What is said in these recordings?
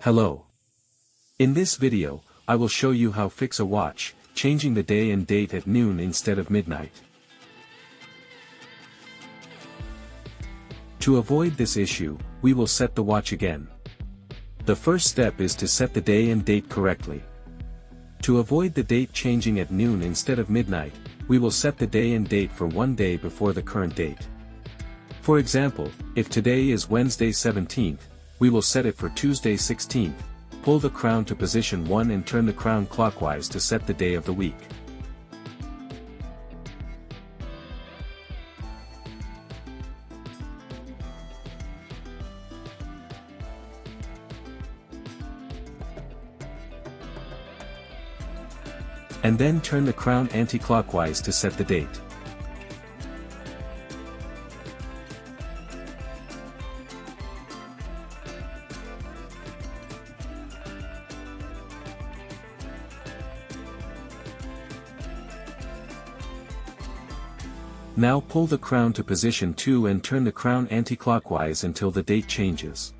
Hello. In this video, I will show you how fix a watch, changing the day and date at noon instead of midnight. To avoid this issue, we will set the watch again. The first step is to set the day and date correctly. To avoid the date changing at noon instead of midnight, we will set the day and date for one day before the current date. For example, if today is Wednesday 17th, we will set it for Tuesday 16th, pull the crown to position 1 and turn the crown clockwise to set the day of the week. And then turn the crown anti-clockwise to set the date. Now pull the crown to position 2 and turn the crown anti-clockwise until the date changes.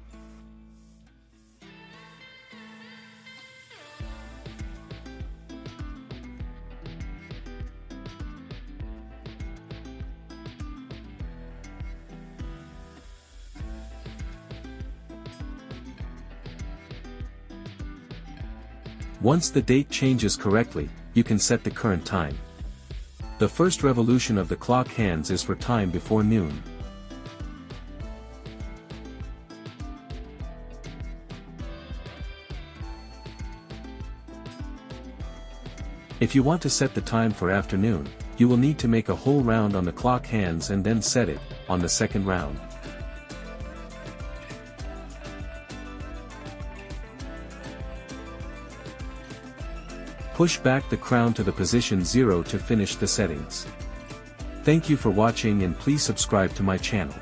Once the date changes correctly, you can set the current time. The first revolution of the clock hands is for time before noon. If you want to set the time for afternoon, you will need to make a whole round on the clock hands and then set it on the second round. Push back the crown to the position 0 to finish the settings. Thank you for watching and please subscribe to my channel.